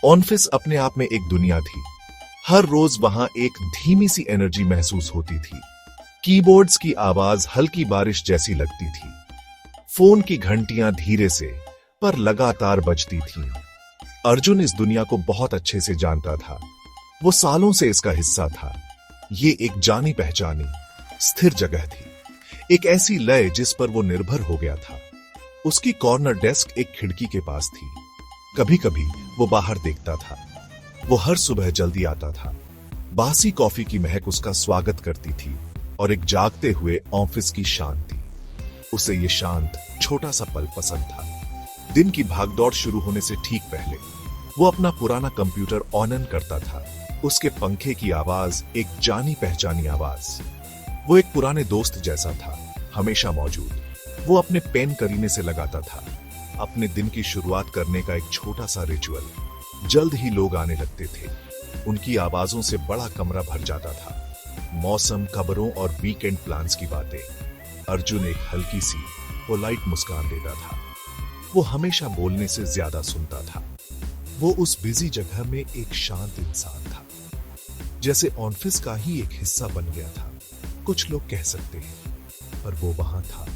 Office अपने आप में एक दुनिया थी। हर रोज वहां एक धीमी सी एनर्जी महसूस होती थी। कीबोर्ड्स की आवाज हल्की बारिश जैसी लगती थी। फोन की घंटियां धीरे से पर लगातार बजती थीं। अर्जुन इस दुनिया को बहुत अच्छे से जानता था। वो सालों से इसका हिस्सा था। ये एक जानी पहचानी स्थिर जगह थी, एक ऐसी लय जिस पर वो निर्भर हो गया था। उसकी कॉर्नर डेस्क एक खिड़की के पास थी। कभी कभी वो बाहर देखता था। वो हर सुबह जल्दी आता था। बासी कॉफी की महक उसका स्वागत करती थी और एक जागते हुए ऑफिस की शांति। उसे ये शांत छोटा सा पल पसंद था। दिन की भागदौड़ शुरू होने से ठीक पहले वो अपना पुराना कंप्यूटर ऑन करता था। उसके पंखे की आवाज एक जानी पहचानी आवाज। वो एक पुराने दोस्त जैसा था, हमेशा मौजूद। वो अपने पेन करीने से लगाता था। अपने दिन की शुरुआत करने का एक छोटा सा रिचुअल। जल्द ही लोग आने लगते थे। उनकी आवाजों से बड़ा कमरा भर जाता था। मौसम, खबरों और वीकेंड प्लान्स की बातें। अर्जुन एक हल्की सी पोलाइट मुस्कान देता था। वो हमेशा बोलने से ज्यादा सुनता था। वो उस बिजी जगह में एक शांत इंसान था, जैसे ऑफिस का ही एक हिस्सा बन गया था। कुछ लोग कह सकते हैं, पर वो वहां था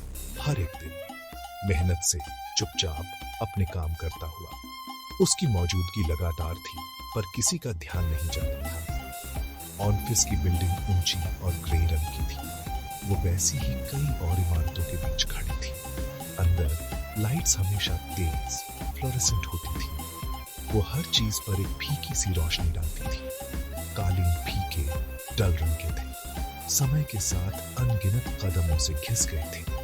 हर एक दिन, मेहनत से चुपचाप अपने काम करता हुआ। उसकी मौजूदगी लगातार थी, पर किसी का ध्यान नहीं जाता था। ऑफिस की बिल्डिंग ऊंची और ग्रे रंग की थी। वो वैसी ही कई और इमारतों के बीच खड़ी थी। अंदर लाइट्स हमेशा तेज फ्लोरेसेंट होती थी। वो हर चीज पर एक फीकी सी रोशनी डालती थी। कालीन फीके डल रंग के थे। समय के साथ अनगिनत कदमों से घिस गए थे।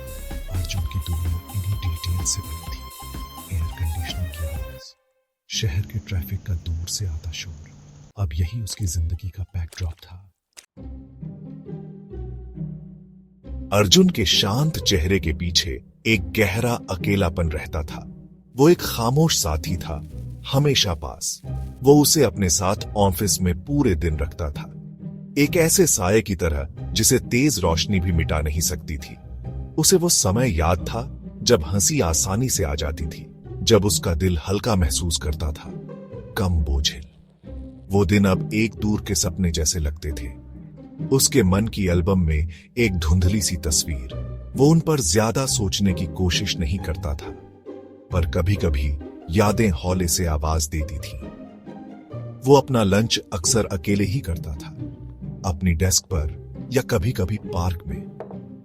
अर्जुन की दुनिया इन्हीं डिटेल से बनी थी। एयर कंडीशनिंग की आवाज, शहर के ट्रैफिक का दूर से आता शोर, अब यही उसकी जिंदगी का बैकड्रॉप था। अर्जुन के शांत चेहरे के पीछे एक गहरा अकेलापन रहता था। वो एक खामोश साथी था, हमेशा पास। वो उसे अपने साथ ऑफिस में पूरे दिन रखता था, एक ऐसे साये की तरह जिसे तेज रोशनी भी मिटा नहीं सकती थी। उसे वो समय याद था जब हंसी आसानी से आ जाती थी, जब उसका दिल हल्का महसूस करता था, कम बोझिल। वो दिन अब एक दूर के सपने जैसे लगते थे। उसके मन की एल्बम में एक धुंधली सी तस्वीर। वो उन पर ज्यादा सोचने की कोशिश नहीं करता था, पर कभी कभी यादें हौले से आवाज देती थी। वो अपना लंच अक्सर अकेले ही करता था, अपनी डेस्क पर या कभी कभी पार्क में।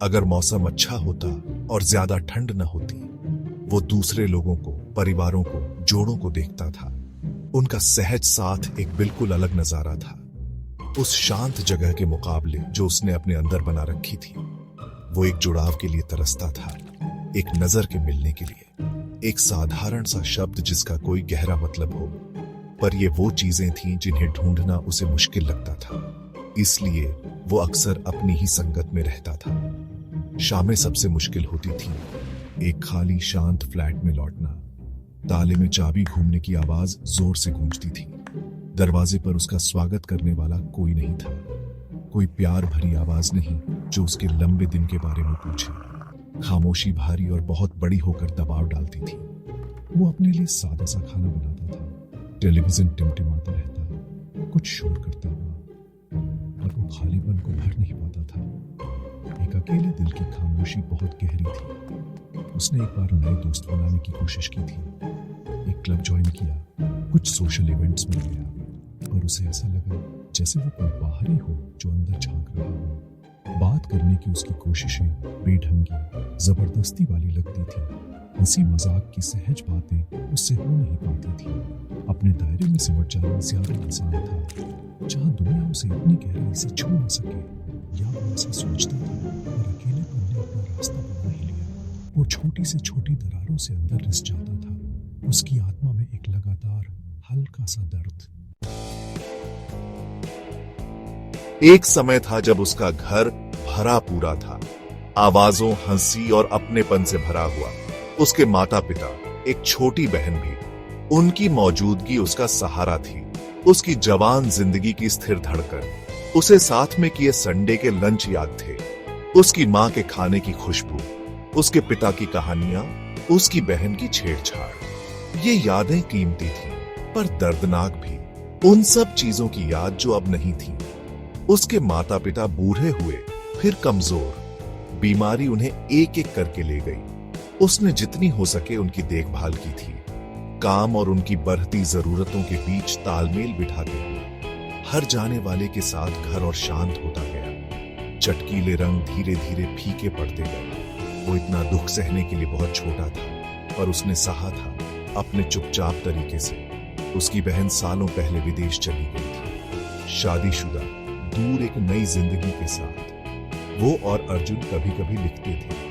अगर मौसम अच्छा होता और ज्यादा ठंड न होती, वो दूसरे लोगों को, परिवारों को, जोड़ों को देखता था। उनका सहज साथ एक बिल्कुल अलग नजारा था, उस शांत जगह के मुकाबले जो उसने अपने अंदर बना रखी थी। वो एक जुड़ाव के लिए तरसता था, एक नजर के मिलने के लिए, एक साधारण सा शब्द जिसका कोई गहरा मतलब हो। पर ये वो चीजें थीं जिन्हें ढूंढना उसे मुश्किल लगता था। इसलिए वो अक्सर अपनी ही संगत में रहता था। शामें सबसे मुश्किल होती थी। एक खाली शांत फ्लैट में लौटना। ताले में चाबी घूमने की आवाज जोर से गूंजती थी। दरवाजे पर उसका स्वागत करने वाला कोई नहीं था। कोई प्यार भरी आवाज नहीं जो उसके लंबे दिन के बारे में पूछे। खामोशी भारी और बहुत बड़ी होकर दबाव डालती थी। वो अपने लिए सादा सा खाना बनाता था। टेलीविजन टिमटिमाता रहता, कुछ शोर करता हुआ, और वो खालीपन को भर नहीं पाता था। एक अकेले दिल की खामोशी बहुत गहरी थी। उसने एक बार नए दोस्त बनाने की कोशिश की थी। एक क्लब ज्वाइन किया, कुछ सोशल इवेंट्स में गया, और उसे ऐसा लगा जैसे वो कोई बाहरी हो जो अंदर झांक रहा हो। बात करने की उसकी कोशिशें बेढंगी, जबरदस्ती वाली लगती थी। हंसी मजाक की सहज बातें उससे हो नहीं पाती थी। अपने दायरे में सिमट जाना ज्यादा आसान था, जहां दुनिया उसे इतनी गहराई से छू न सके। या वो ऐसा सोचता था, और अकेलेपन ने अपना रास्ता बना ही लिया। वो छोटी से छोटी दरारों से अंदर रिस जाता था। उसकी आत्मा में एक लगातार हल्का सा दर्द। एक समय था जब उसका घर भरा पूरा था, आवाजों, हंसी और अपनेपन से भरा हुआ। उसके माता पिता, एक छोटी बहन भी। उनकी मौजूदगी उसका सहारा थी। उसकी जवान जिंदगी की स्थिर धड़कन। उसे साथ में किए संडे के लंच याद थे। उसकी माँ के खाने की खुशबू, उसके पिता की कहानियां, उसकी बहन की छेड़छाड़। ये यादें कीमती थीं, पर दर्दनाक भी। उन सब चीजों की याद जो अब नहीं थी। उसके माता पिता बूढ़े हुए, फिर कमजोर। बीमारी उन्हें एक एक करके ले गई। उसने जितनी हो सके उनकी देखभाल की थी, काम और उनकी बढ़ती जरूरतों के बीच तालमेल बिठाते हुए। हर जाने वाले के साथ घर और शांत होता गया। चटकीले रंग धीरे धीरे फीके पड़ते गए। वो इतना दुख सहने के लिए बहुत छोटा था, पर उसने सहा था अपने चुपचाप तरीके से। उसकी बहन सालों पहले विदेश चली गई थी, शादीशुदा, दूर एक नई जिंदगी के साथ। वो और अर्जुन कभी कभी लिखते थे,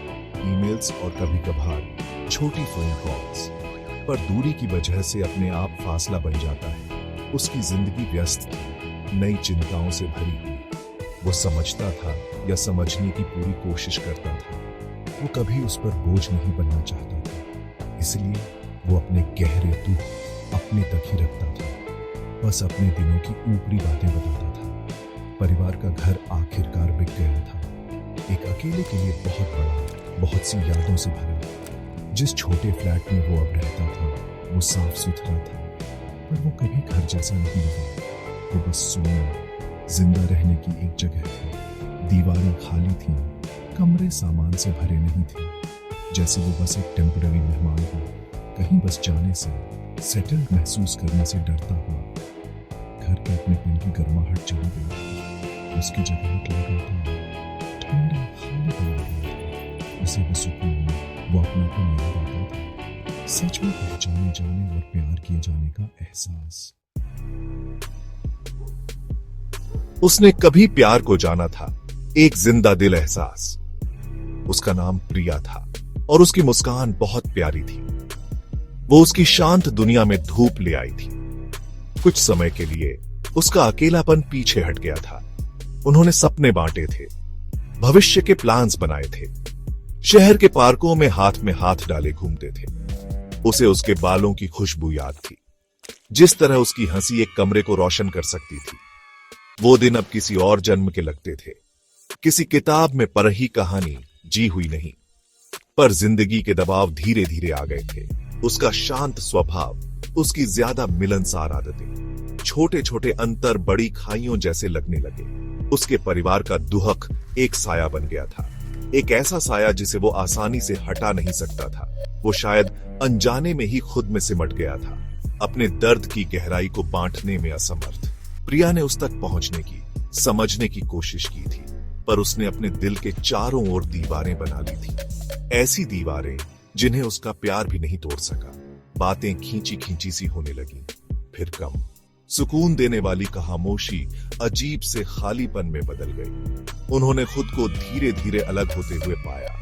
ईमेल्स और कभी कभार छोटी फोन कॉल्स। पर दूरी की वजह से अपने आप फासला बन जाता है। उसकी जिंदगी व्यस्त थी, नई चिंताओं से भरी हुई। वो समझता था या समझने की पूरी कोशिश करता था। वो कभी उस पर बोझ नहीं बनना चाहता था, इसलिए वो अपने गहरे दुख अपने तक ही रखता था। बस अपने दिनों की ऊपरी बातें बताता था। परिवार का घर आखिरकार बिक गया था, एक अकेले के लिए बहुत बड़ा, बहुत सी यादों से भरा। जिस छोटे फ्लैट में वो अब रहता था वो साफ सुथरा था, पर वो कभी घर जैसा नहीं लगा। वो बस सोने, जिंदा रहने की एक जगह थी। दीवारें खाली थीं, कमरे सामान से भरे नहीं थे, जैसे वो बस एक टेम्पररी मेहमान हो, कहीं बस जाने से, सेटल्ड महसूस करने से डरता हुआ। घर के अपनेपन की गर्माहट चली गई थी। उसकी जगह एक लगा ठंडा खालीपन आ गया था। उसे भी सुकून, वो अपनापन याद आता था। सच में पहचाने जाने और प्यार किए जाने का एहसास। उसने कभी प्यार को जाना था, एक जिंदा दिल एहसास। उसका नाम प्रिया था और उसकी मुस्कान बहुत प्यारी थी। वो उसकी शांत दुनिया में धूप ले आई थी। कुछ समय के लिए उसका अकेलापन पीछे हट गया था। उन्होंने सपने बांटे थे, भविष्य के प्लान्स बनाए थे। शहर के पार्कों में हाथ डाले घूमते थे। उसे उसके बालों की खुशबू याद थी, जिस तरह उसकी हंसी एक कमरे को रोशन कर सकती थी। वो दिन अब किसी और जन्म के लगते थे, किसी किताब में पढ़ी कहानी जी हुई नहीं। पर जिंदगी के दबाव धीरे धीरे आ गए थे। उसका शांत स्वभाव, उसकी ज्यादा मिलनसार आदतें, छोटे छोटे अंतर बड़ी खाइयों जैसे लगने लगे। उसके परिवार का दुहक एक साया बन गया था, एक ऐसा साया जिसे वो आसानी से हटा नहीं सकता था। वो शायद अनजाने में ही खुद में सिमट गया था, अपने दर्द की गहराई को बांटने में असमर्थ। प्रिया ने उस तक पहुंचने की, समझने की कोशिश की थी, पर उसने अपने दिल के चारों ओर दीवारें बना ली थी। ऐसी दीवारें जिन्हें उसका प्यार भी नहीं तोड़ सका। बातें खींची खींची सी होने लगी, फिर कम। सुकून देने वाली खामोशी अजीब से खालीपन में बदल गई। उन्होंने खुद को धीरे धीरे अलग होते हुए पाया,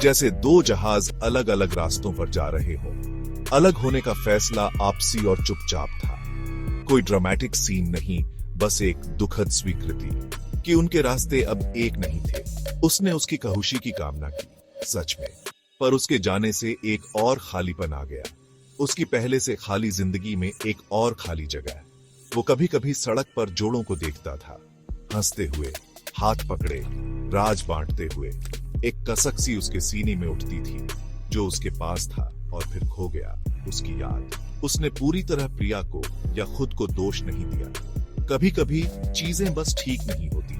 जैसे दो जहाज अलग अलग रास्तों पर जा रहे हों। अलग होने का फैसला आपसी और चुपचाप था। कोई ड्रामेटिक सीन नहीं, बस एक दुखद स्वीकृति कि उनके रास्ते अब एक नहीं थे। उसने उसकी कहुशी की कामना की, सच में, पर उसके जाने से एक और खालीपन आ गया। उसकी पहले से खाली जिंदगी में एक और खाली जगह। वो कभी कभी सड़क पर जोड़ों को देखता था, हंसते हुए, हाथ पकड़े, राज बांटते हुए। एक कसक सी उसके सीने में उठती थी, जो उसके पास था और फिर खो गया। उसकी याद। उसने पूरी तरह प्रिया को या खुद को दोष नहीं दिया। कभी कभी चीजें बस ठीक नहीं होती।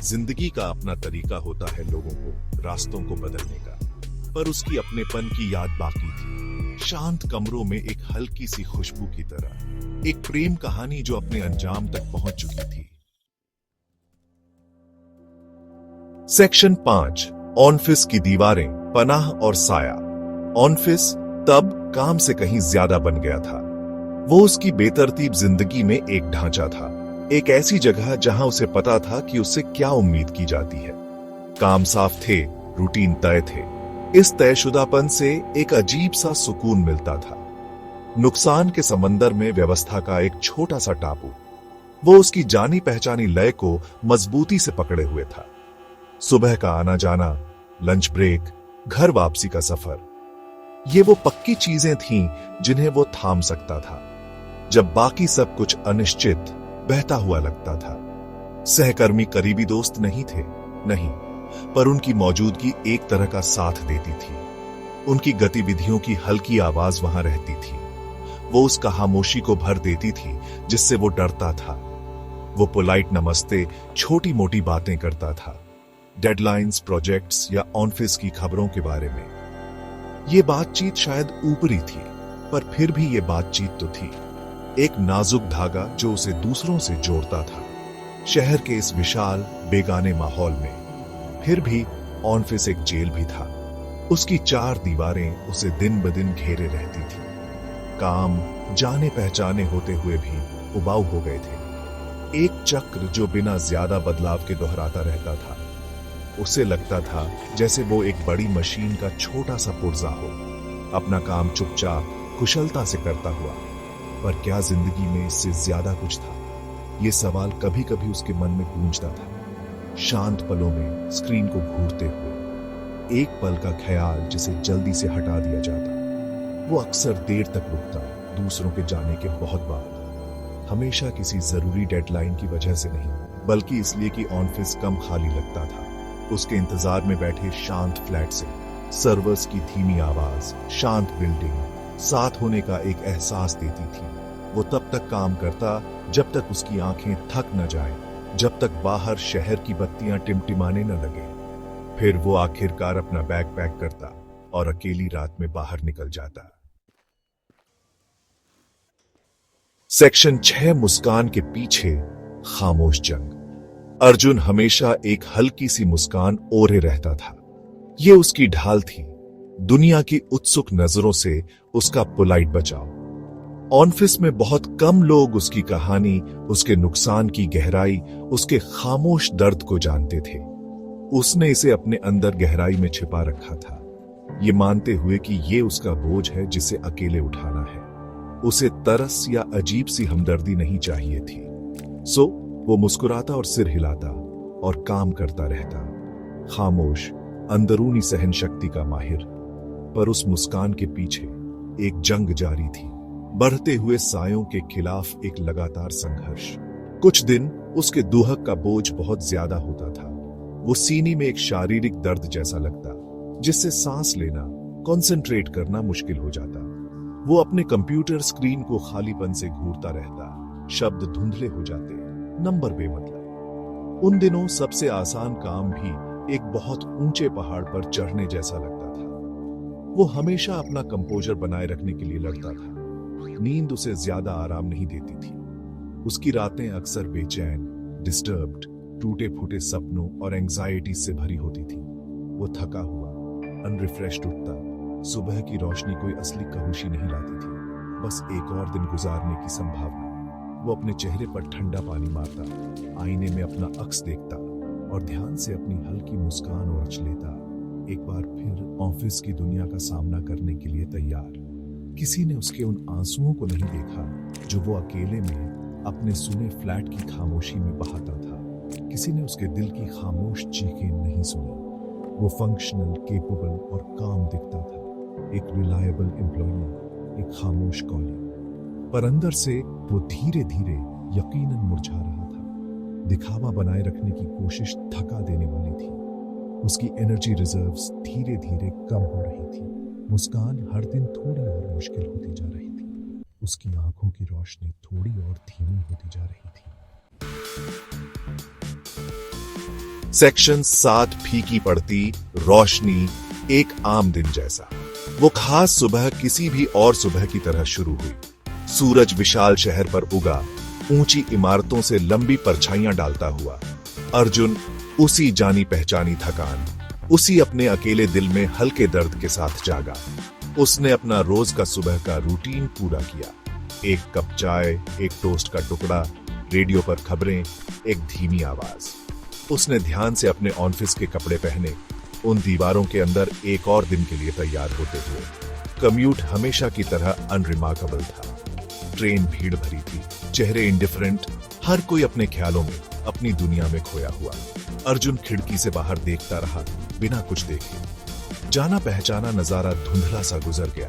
जिंदगी का अपना तरीका होता है लोगों को, रास्तों को बदलने का। पर उसकी अपनेपन की याद बाकी थी, शांत कमरों में एक हल्की सी खुशबू की तरह, एक प्रेम कहानी जो अपने अंजाम तक पहुंच चुकी थी। सेक्शन 5, ऑनफिस की दीवारें, पनाह और साया। ऑनफिस तब काम से कहीं ज्यादा बन गया था। वो उसकी बेतरतीब जिंदगी में एक ढांचा था, एक ऐसी जगह जहां उसे पता था कि उससे क्या उम्मीद की जाती है। काम साफ थे, रूटीन तय थे। इस तयशुदापन से एक अजीब सा सुकून मिलता था। नुकसान के समंदर में व्यवस्था का एक छोटा सा टापू। वो उसकी जानी पहचानी लय को मजबूती से पकड़े हुए था। सुबह का आना जाना, लंच ब्रेक, घर वापसी का सफर, ये वो पक्की चीजें थीं जिन्हें वो थाम सकता था जब बाकी सब कुछ अनिश्चित, बहता हुआ लगता था। सहकर्मी करीबी दोस्त नहीं थे, नहीं, पर उनकी मौजूदगी एक तरह का साथ देती थी। उनकी गतिविधियों की हल्की आवाज वहां रहती थी। वो उस खामोशी को भर देती थी जिससे वो डरता था। वो पोलाइट नमस्ते, छोटी मोटी बातें करता था, डेडलाइंस, प्रोजेक्ट्स या ऑफिस की खबरों के बारे में। ये बातचीत शायद ऊपरी थी, पर फिर भी ये बातचीत तो थी, एक नाजुक धागा जो उसे दूसरों से जोड़ता था, शहर के इस विशाल बेगाने माहौल में। फिर भी ऑफिस एक जेल भी था। उसकी चार दीवारें उसे दिन ब दिन घेरे रहती थी। काम जाने पहचाने होते हुए भी उबाऊ हो गए थे। एक चक्र जो बिना ज्यादा बदलाव के दोहराता रहता था। उसे लगता था जैसे वो एक बड़ी मशीन का छोटा सा पुर्जा हो, अपना काम चुपचाप कुशलता से करता हुआ। पर क्या जिंदगी में इससे ज्यादा कुछ था? ये सवाल कभी कभी उसके मन में गूंजता था, शांत पलों में स्क्रीन को घूरते हुए। एक पल का ख्याल जिसे जल्दी से हटा दिया जाता। वो अक्सर देर तक रुकता, दूसरों के जाने के बहुत बाद। हमेशा किसी जरूरी डेडलाइन की वजह से नहीं, बल्कि इसलिए कि ऑफिस कम खाली लगता था। उसके इंतजार में बैठे शांत फ्लैट से सर्वर्स की धीमी आवाज, शांत बिल्डिंग साथ होने का एक एहसास देती थी। वो तब तक काम करता जब तक उसकी आंखें थक न जाएं, जब तक बाहर शहर की बत्तियां टिमटिमाने न लगे। फिर वो आखिरकार अपना बैग पैक करता और अकेली रात में बाहर निकल जाता। सेक्शन 6, मुस्कान के पीछे खामोश जंग। अर्जुन हमेशा एक हल्की सी मुस्कान ओढ़े रहता था। ये उसकी ढाल थी, दुनिया की उत्सुक नजरों से उसका पोलाइट बचाव। ऑफिस में बहुत कम लोग उसकी कहानी, उसके नुकसान की गहराई, उसके खामोश दर्द को जानते थे। उसने इसे अपने अंदर गहराई में छिपा रखा था, ये मानते हुए कि ये उसका बोझ है जिसे अकेले उठाना है। उसे तरस या अजीब सी हमदर्दी नहीं चाहिए थी। सो वो मुस्कुराता और सिर हिलाता और काम करता रहता, खामोश, अंदरूनी सहन शक्ति का माहिर। पर उस मुस्कान के पीछे एक जंग जारी थी, बढ़ते हुए सायों के खिलाफ एक लगातार संघर्ष। कुछ दिन उसके दुहक का बोझ बहुत ज्यादा होता था। वो सीने में एक शारीरिक दर्द जैसा लगता, जिससे सांस लेना, कंसंट्रेट करना मुश्किल हो जाता। वो अपने कंप्यूटर स्क्रीन को खालीपन से घूरता रहता, शब्द धुंधले हो जाते, नंबर बेमतलब। उन दिनों सबसे आसान काम भी एक बहुत ऊंचे पहाड़ पर चढ़ने जैसा लगता था। वो हमेशा अपना कंपोजर बनाए रखने के लिए लड़ता था। नींद उसे ज्यादा आराम नहीं देती थी। उसकी रातें अक्सर बेचैन, डिस्टर्ब्ड, टूटे फूटे सपनों और एंजाइटी से भरी होती थी। वो थका हुआ, अनरिफ्रेश्ड उठता। सुबह की रोशनी कोई असली कहुशी नहीं लाती थी, बस एक और दिन गुजारने की संभावना। वो अपने चेहरे पर ठंडा पानी मारता, आईने में अपना अक्स देखता और ध्यान से अपनी हल्की मुस्कान ओढ़ लेता। एक बार फिर ऑफिस की दुनिया का सामना करने के लिए तैयार। किसी ने उसके उन आंसुओं को नहीं देखा जो वो अकेले में अपने सुने फ्लैट की खामोशी में बहाता था। किसी ने उसके दिल की खामोश चीखें नहीं सुनी। वो फंक्शनल, केपेबल और काम दिखता था, एक रिलायबल एम्प्लॉई, एक खामोश कॉलीग। पर अंदर से वो धीरे धीरे यकीनन मुरझा रहा था। दिखावा बनाए रखने की कोशिश थका देने वाली थी। उसकी एनर्जी रिजर्व्स धीरे धीरे कम हो रही थी। मुस्कान हर दिन थोड़ी और मुश्किल होती जा रही थी। उसकी आंखों की रोशनी थोड़ी और धीमी होती जा रही थी। सेक्शन 7, फीकी पड़ती रोशनी, एक आम दिन जैसा। वो खास सुबह किसी भी और सुबह की तरह शुरू हुई। सूरज विशाल शहर पर उगा, ऊंची इमारतों से लंबी परछाइयां डालता हुआ। अर्जुन उसी जानी पहचानी थकान, उसी अपने अकेले दिल में हल्के दर्द के साथ जागा। उसने अपना रोज का सुबह का रूटीन पूरा किया। एक कप चाय, एक टोस्ट का टुकड़ा, रेडियो पर खबरें, एक धीमी आवाज। उसने ध्यान से अपने ऑफिस के कपड़े पहने, उन दीवारों के अंदर एक और दिन के लिए तैयार होते हुए। कम्यूट हमेशा की तरह अनरिमार्केबल था। ट्रेन भीड़ भरी थी, चेहरे इंडिफरेंट, हर कोई अपने ख्यालों में, अपनी दुनिया में खोया हुआ। अर्जुन खिड़की से बाहर देखता रहा, बिना कुछ देखे। जाना पहचाना नजारा धुंधला सा गुजर गया।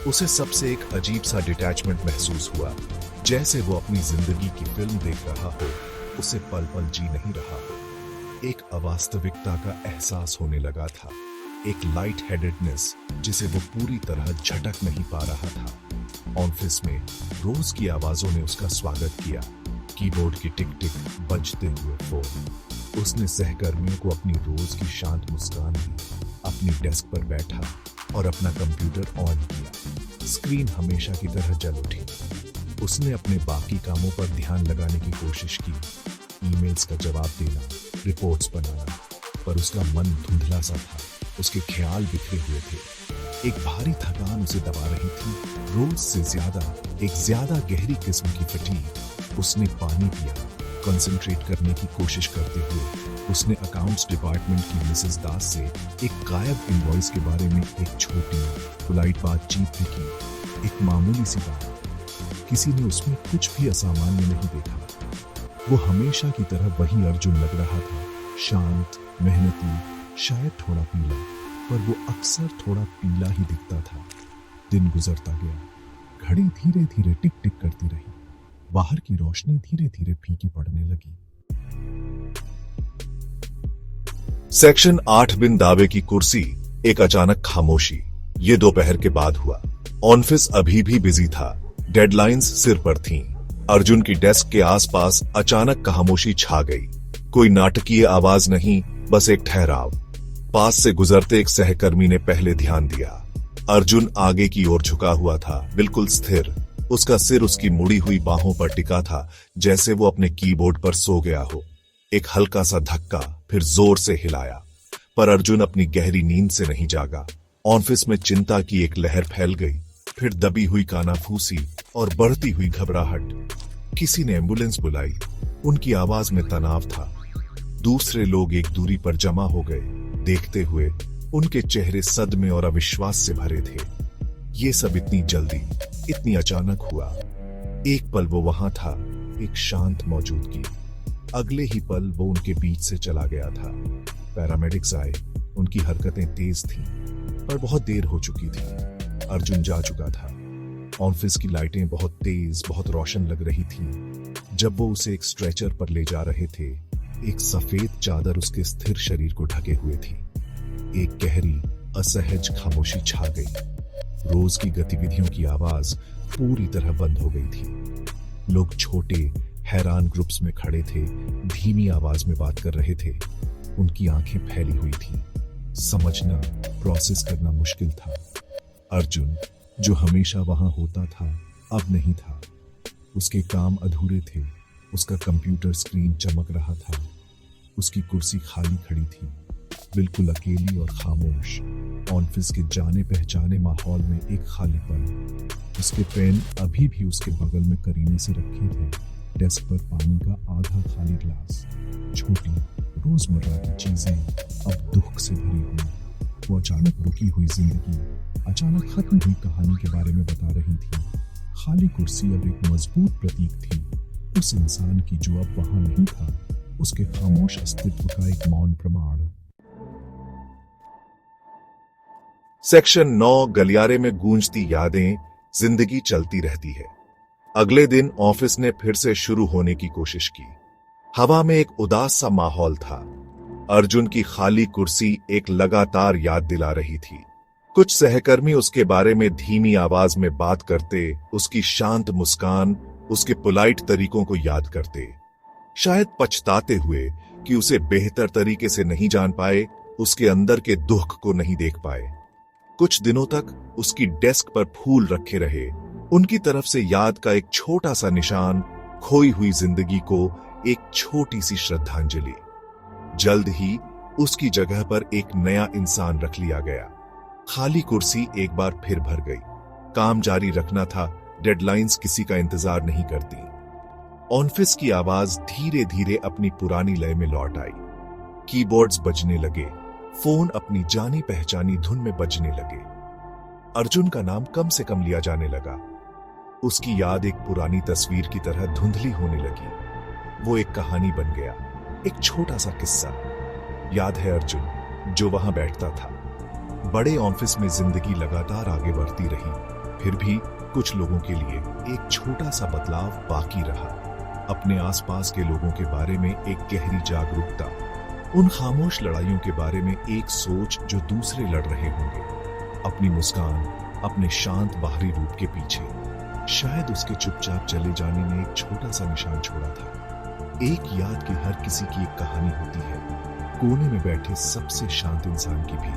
उसे सबसे एक अजीब सा डिटैचमेंट महसूस हुआ, जैसे वो अपनी जिंदगी की फिल्म देख रहा हो, उसे पल पल जी नहीं रहा हो। एक अवास्तविकता का एहसास होने लगा था, एक लाइट हेडेडनेस जिसे वो पूरी तरह झटक नहीं पा रहा था। ऑफिस में रोज की आवाजों ने उसका स्वागत किया। कीबोर्ड की टिक टिक, बजते हुए फोन। उसने सहकर्मियों को अपनी रोज की शांत मुस्कान दी, अपनी डेस्क पर बैठा और अपना कंप्यूटर ऑन किया। स्क्रीन हमेशा की तरह जल उठी। उसने अपने बाकी कामों पर ध्यान लगाने की कोशिश की, ईमेल्स का जवाब देना, रिपोर्ट्स बनाना, पर उसका मन धुंधला सा था। उसके ख्याल बिखरे हुए थे। एक भारी थकान उसे दबा रही थी, रोज से ज्यादा गहरी किस्म की फटीग। उसने पानी पिया, कंसंट्रेट करने की कोशिश करते हुए उसने अकाउंट्स डिपार्टमेंट की मिसेस दास से एक गायब इनवॉइस के बारे में एक छोटी पोलाइट बातचीत भी की। एक मामूली सी बात, किसी ने उसमें कुछ भी असामान्य नहीं देखा। वो हमेशा की तरह वही अर्जुन लग रहा था, शांत, मेहनती, शायद थोड़ा पीला, पर वो अक्सर थोड़ा पीला ही दिखता था। दिन गुजरता गया, घड़ी धीरे धीरे टिक टिक करती रही। बाहर की रोशनी धीरे धीरे फीकी पड़ने लगी। सेक्शन 8 बिन दावे की कुर्सी। एक अचानक खामोशी। ये दोपहर के बाद हुआ। ऑफिस अभी भी बिजी था, डेडलाइंस सिर पर थीं। अर्जुन की डेस्क के आसपास अचानक खामोशी छा गई। कोई नाटकीय आवाज नहीं, बस एक ठहराव। पास से गुजरते एक सहकर्मी ने पहले ध्यान दिया। अर्जुन आगे की ओर झुका हुआ था, बिल्कुल स्थिर। उसका सिर उसकी मुड़ी हुई बाहों पर टिका था, जैसे वो अपने कीबोर्ड पर सो गया हो। एक हल्का सा धक्का, फिर जोर से हिलाया, पर अर्जुन अपनी गहरी नींद से नहीं जागा। ऑफिस में चिंता की एक लहर फैल गई, फिर दबी हुई कानाफूसी और बढ़ती हुई घबराहट। किसी ने एम्बुलेंस बुलाई। उनकी आवाज में तनाव था। दूसरे लोग एक दूरी पर जमा हो गए, देखते हुए। उनके चेहरे सदमे और अविश्वास से भरे थे। ये सब इतनी जल्दी, इतनी अचानक हुआ। एक पल वो वहां था, एक शांत मौजूदगी। अगले ही पल वो उनके बीच से चला गया था। पैरामेडिक्स आए। उनकी हरकतें तेज थीं, पर बहुत देर हो चुकी थी। अर्जुन जा चुका था। ऑफिस की लाइटें बहुत तेज, बहुत रोशन लग रही थीं। जब वो उसे एक स्ट्रेचर पर ले जा रहे थे, एक सफेद चादर उसके स्थिर शरीर को ढके हुए थी। एक गहरी, असहज खामोशी छा गई। रोज की गतिविधियों की आवाज पूरी तरह बंद हो गई थी। लोग छोटे, हैरान ग्रुप्स में खड़े थे, धीमी आवाज में बात कर रहे थे। उनकी आंखें फैली हुई थी। समझना, प्रोसेस करना मुश्किल था। अर्जुन, जो हमेशा वहां होता था, अब नहीं था। उसके काम अधूरे थे। उसका कंप्यूटर स्क्रीन चमक रहा था। उसकी कुर्सी खाली खड़ी थी, बिल्कुल अकेली और खामोश। ऑफिस के जाने पहचाने माहौल में एक खालीपन। उसके पेन अभी भी उसके बगल में करीने से रखे थे। डेस्क पर पानी का आधा खाली ग्लास। छोटी रोजमर्रा की चीजें अब दुख से भरी हुई। वो अचानक रुकी हुई जिंदगी, अचानक खत्म हुई कहानी के बारे में बता रही थी। खाली कुर्सी अब एक मजबूत प्रतीक थी, उस इंसान की जो अब वहां नहीं था, उसके खामोश अस्तित्व का एक मौन प्रमाण। सेक्शन 9 गलियारे में गूंजती यादें। जिंदगी चलती रहती है। अगले दिन ऑफिस ने फिर से शुरू होने की कोशिश की। हवा में एक उदास सा माहौल था। अर्जुन की खाली कुर्सी एक लगातार याद दिला रही थी। कुछ सहकर्मी उसके बारे में धीमी आवाज में बात करते, उसकी शांत मुस्कान, उसके पोलाइट तरीकों को याद करते, शायद पछताते हुए कि उसे बेहतर तरीके से नहीं जान पाए, उसके अंदर के दुख को नहीं देख पाए। कुछ दिनों तक उसकी डेस्क पर फूल रखे रहे, उनकी तरफ से याद का एक छोटा सा निशान, खोई हुई जिंदगी को एक छोटी सी श्रद्धांजलि। जल्द ही उसकी जगह पर एक नया इंसान रख लिया गया। खाली कुर्सी एक बार फिर भर गई। काम जारी रखना था, डेडलाइंस किसी का इंतजार नहीं करती। ऑफिस की आवाज धीरे धीरे अपनी पुरानी लय में लौट आई। कीबोर्ड्स बजने लगे, फोन अपनी जानी पहचानी धुन में बजने लगे। अर्जुन का नाम कम से कम लिया जाने लगा। उसकी याद एक पुरानी तस्वीर की तरह धुंधली होने लगी। वो एक कहानी बन गया, एक छोटा सा किस्सा। याद है अर्जुन, जो वहां बैठता था। बड़े ऑफिस में जिंदगी लगातार आगे बढ़ती रही, फिर भी कुछ लोगों के लिए एक छोटा सा बदलाव बाकी रहा। अपने आसपास के लोगों के बारे में एक गहरी जागरूकता, उन खामोश लड़ाइयों के बारे में एक सोच जो दूसरे लड़ रहे होंगे, अपनी मुस्कान, अपने शांत बाहरी रूप के पीछे। शायद उसके चुपचाप चले जाने ने एक छोटा सा निशान छोड़ा था। एक याद कि हर किसी की एक कहानी होती है, कोने में बैठे सबसे शांत इंसान की भी।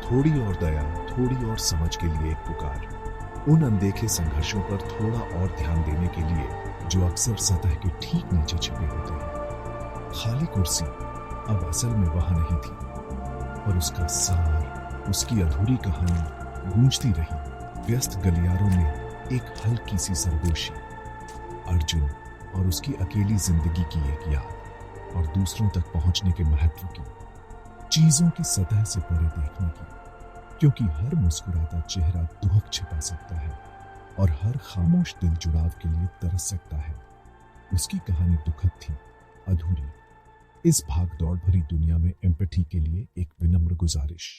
थोड़ी और दया, थोड़ी और समझ के लिए एक पुकार, उन अनदेखे संघर्षों पर थोड़ा और ध्यान देने के लिए जो अक्सर सतह के ठीक नीचे छिपे होते हैं। खाली कुर्सी अब असल में वहां नहीं थी, और उसका सार, उसकी अधूरी कहानी गूंजती रही व्यस्त गलियारों में एक हल्की सी सरगोशी। अर्जुन और उसकी अकेली जिंदगी की एक याद, और दूसरों तक पहुंचने के महत्व की, चीजों की सतह से परे देखने की, क्योंकि हर मुस्कुराता चेहरा दुहक छिपा सकता है और हर खामोश दिल जुड़ाव के लिए तरस सकता है। उसकी कहानी दुखद थी, अधूरी। इस भाग दौड़ भरी दुनिया में एम्पैथी के लिए एक विनम्र गुजारिश।